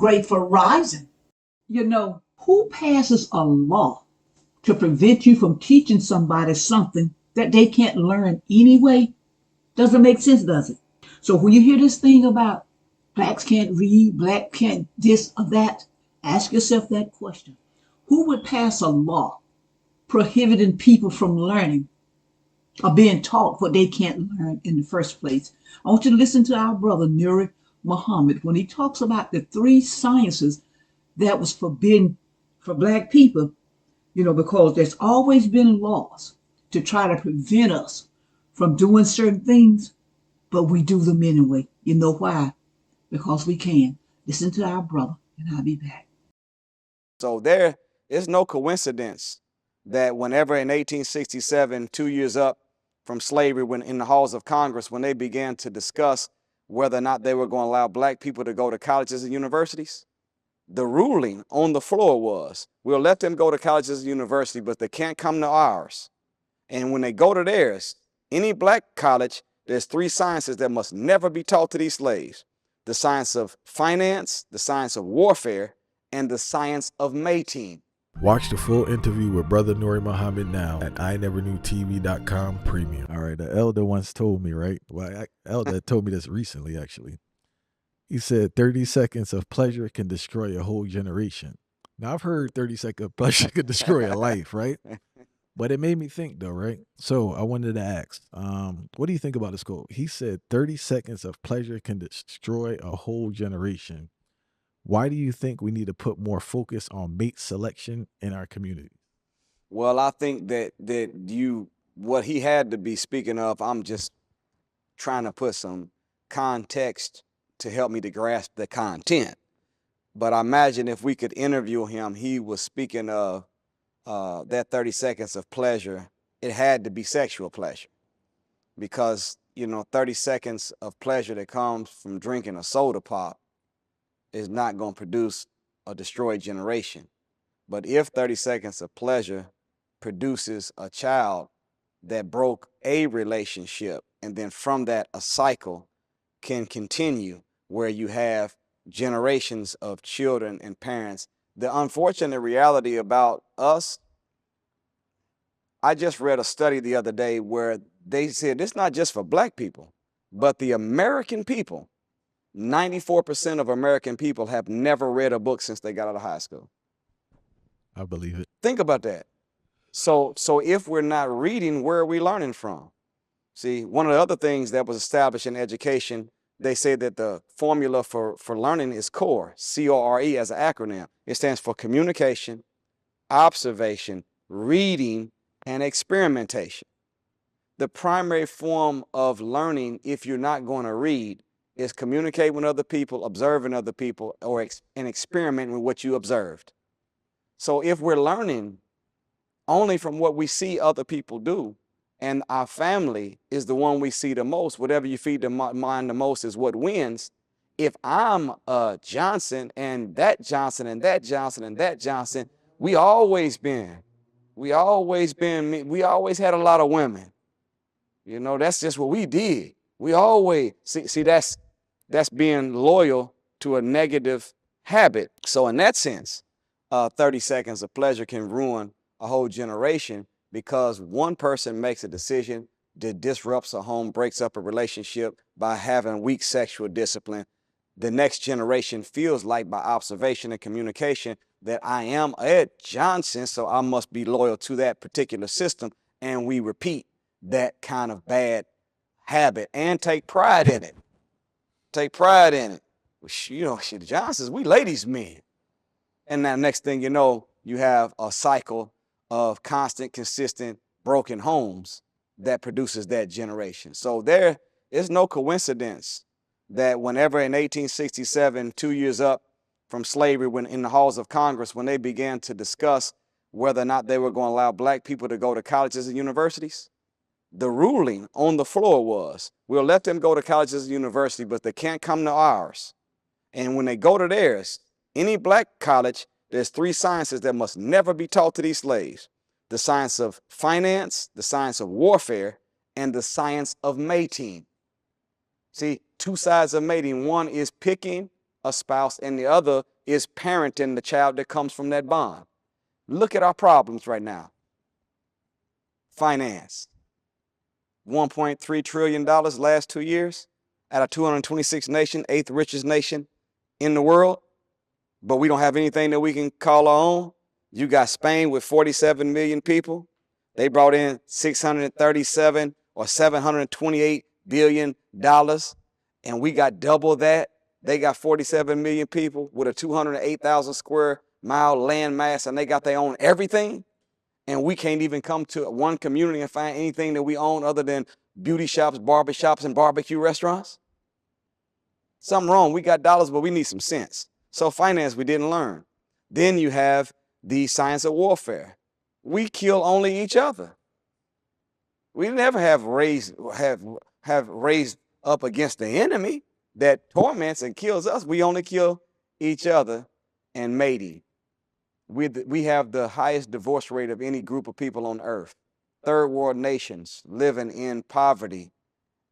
great for rising. Who passes a law to prevent you from teaching somebody something that they can't learn anyway? Doesn't make sense, does it? So when you hear this thing about blacks can't read, black can't this or that, ask yourself that question. Who would pass a law prohibiting people from learning or being taught what they can't learn in the first place? I want you to listen to our brother Nuri Muhammad when he talks about the three sciences that was forbidden for black people, because there's always been laws to try to prevent us from doing certain things, but we do them anyway. You know why? Because we can. Listen to our brother, and I'll be back. So there is no coincidence that whenever in 1867, 2 years up from slavery, when in the halls of Congress, when they began to discuss whether or not they were going to allow black people to go to colleges and universities, the ruling on the floor was, we'll let them go to colleges and universities, but they can't come to ours. And when they go to theirs, any black college, there's three sciences that must never be taught to these slaves: the science of finance, the science of warfare, and the science of mating. Watch the full interview with Brother Nuri Muhammad now at INeverKnewTV.com Premium. All right, the elder once told me, right? Well, elder told me this recently, actually. He said 30 seconds of pleasure can destroy a whole generation. Now, I've heard 30 seconds of pleasure could destroy a life, right? But it made me think, though, right? So I wanted to ask, what do you think about this quote? He said 30 seconds of pleasure can destroy a whole generation. Why do you think we need to put more focus on mate selection in our community? Well, I think that what he had to be speaking of, I'm just trying to put some context to help me to grasp the content. But I imagine if we could interview him, he was speaking of that 30 seconds of pleasure. It had to be sexual pleasure, because 30 seconds of pleasure that comes from drinking a soda pop is not going to produce a destroyed generation. But if 30 seconds of pleasure produces a child that broke a relationship, and then from that a cycle can continue where you have generations of children and parents. The unfortunate reality about us, I just read a study the other day where they said it's not just for black people, but the American people, 94% of American people have never read a book since they got out of high school. I believe it. Think about that. So if we're not reading, where are we learning from? See, one of the other things that was established in education, they say that the formula for learning is CORE, C-O-R-E as an acronym. It stands for communication, observation, reading, and experimentation. The primary form of learning, if you're not going to read, is communicate with other people, observing other people, and experimenting with what you observed. So if we're learning only from what we see other people do, and our family is the one we see the most, whatever you feed the mind the most is what wins. If I'm Johnson and that Johnson and that Johnson and that Johnson, we always had a lot of women. That's just what we did. We always, see that's being loyal to a negative habit. So in that sense, 30 seconds of pleasure can ruin a whole generation, because one person makes a decision that disrupts a home, breaks up a relationship by having weak sexual discipline. The next generation feels like, by observation and communication, that I am Ed Johnson, so I must be loyal to that particular system. And we repeat that kind of bad habit and take pride in it. Take pride in it. The Johnsons, we ladies men. And now next thing you know, you have a cycle of constant, consistent, broken homes that produces that generation. So there is no coincidence that whenever in 1867, 2 years up from slavery, when in the halls of Congress, when they began to discuss whether or not they were going to allow black people to go to colleges and universities, the ruling on the floor was, we'll let them go to colleges and universities, but they can't come to ours. And when they go to theirs, any black college, there's three sciences that must never be taught to these slaves: the science of finance, the science of warfare, and the science of mating. See, two sides of mating. One is picking a spouse, and the other is parenting the child that comes from that bond. Look at our problems right now. Finance. $1.3 trillion last 2 years out of 226 nation, 8th richest nation in the world. But we don't have anything that we can call our own. You got Spain with 47 million people. They brought in 637 or $728 billion. And we got double that. They got 47 million people with a 208,000 square mile land mass, and they got their own everything. And we can't even come to one community and find anything that we own other than beauty shops, barber shops, and barbecue restaurants. Something wrong. We got dollars, but we need some sense. So finance, we didn't learn. Then you have the science of warfare. We kill only each other. We never have raised up against the enemy that torments and kills us. We only kill each other. And mating. We have the highest divorce rate of any group of people on earth. Third world nations living in poverty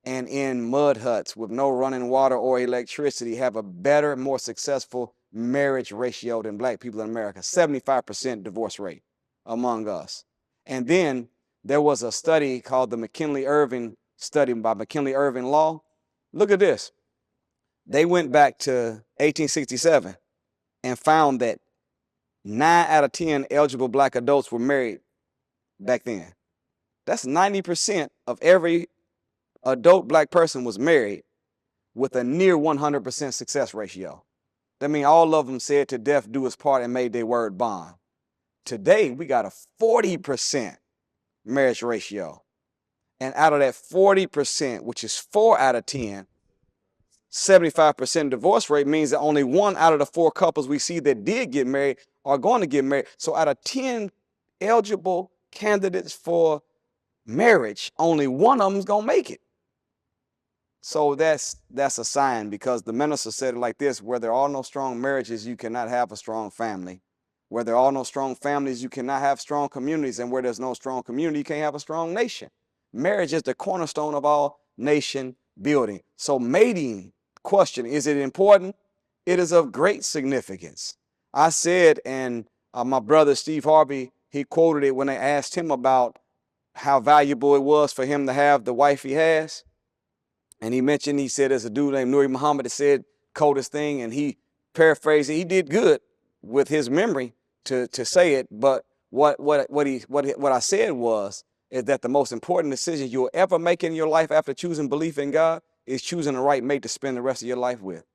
and in mud huts with no running water or electricity have a better, more successful marriage ratio than black people in America. 75% divorce rate among us. And then there was a study called the McKinley-Irving study by McKinley-Irving Law. Look at this. They went back to 1867 and found that 9 out of 10 eligible black adults were married back then. That's 90% of every adult black person was married with a near 100% success ratio. That means all of them said to death do us part and made their word bond. Today, we got a 40% marriage ratio. And out of that 40%, which is 4 out of 10, 75% divorce rate means that only 1 out of the 4 couples we see that did get married are going to get married. So out of 10 eligible candidates for marriage, only 1 of them is going to make it. So that's a sign, because the minister said it like this: where there are no strong marriages, you cannot have a strong family. Where there are no strong families, you cannot have strong communities. And where there's no strong community, you can't have a strong nation. Marriage is the cornerstone of all nation building. So mating, question, is it important? It is of great significance. I said, and my brother Steve Harvey, he quoted it when they asked him about how valuable it was for him to have the wife he has. And he mentioned, he said, there's a dude named Nuri Muhammad that said coldest thing, and he paraphrased it. He did good with his memory to say it. But what I said is that the most important decision you'll ever make in your life after choosing belief in God is choosing the right mate to spend the rest of your life with.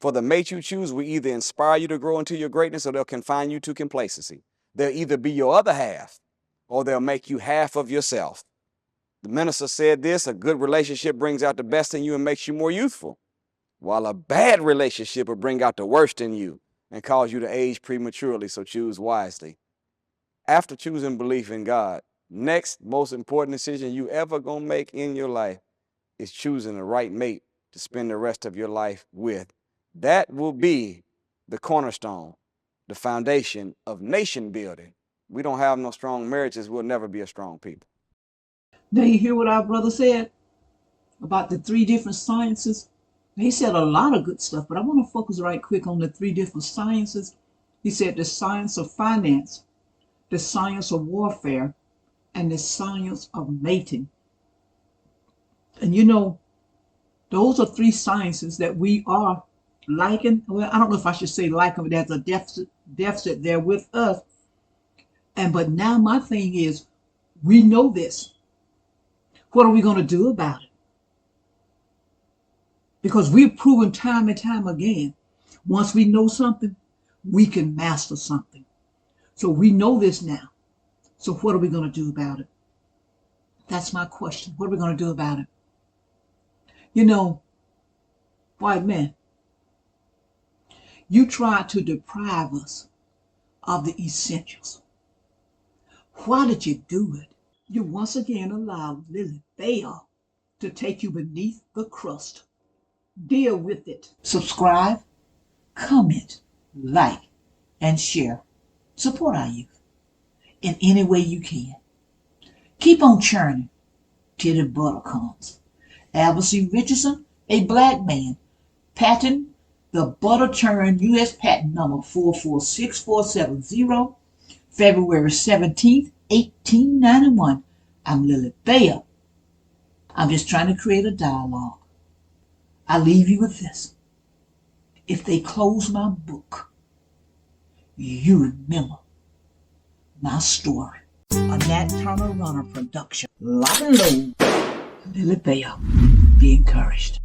For the mate you choose will either inspire you to grow into your greatness, or they'll confine you to complacency. They'll either be your other half, or they'll make you half of yourself. The minister said this: a good relationship brings out the best in you and makes you more youthful, while a bad relationship will bring out the worst in you and cause you to age prematurely. So choose wisely. After choosing belief in God, next most important decision you ever gonna make in your life is choosing the right mate to spend the rest of your life with. That will be the cornerstone, the foundation of nation building. We don't have no strong marriages, we'll never be a strong people. Now you hear what our brother said about the 3 different sciences? He said a lot of good stuff, but I want to focus right quick on the 3 different sciences. He said the science of finance, the science of warfare, and the science of mating. And you know, those are 3 sciences that we are liking. Well, I don't know if I should say like them, there's a deficit there with us. But now my thing is, we know this. What are we going to do about it? Because we've proven time and time again, once we know something, we can master something. So we know this now. So what are we going to do about it? That's my question. What are we going to do about it? You know, white men, you tried to deprive us of the essentials. Why did you do it? You once again allowed Lily Baal to take you beneath the crust. Deal with it. Subscribe, comment, like, and share. Support our youth in any way you can. Keep on churning till the butter comes. Albert C. Richardson, a black man, patterned the Butter Churn U.S. patent number 446470, February 17th, 1891. I'm Lily Bayer. I'm just trying to create a dialogue. I leave you with this. If they close my book, you remember my story. A Nat Turner Runner production. Lock and load. Lily Bayer. Be encouraged.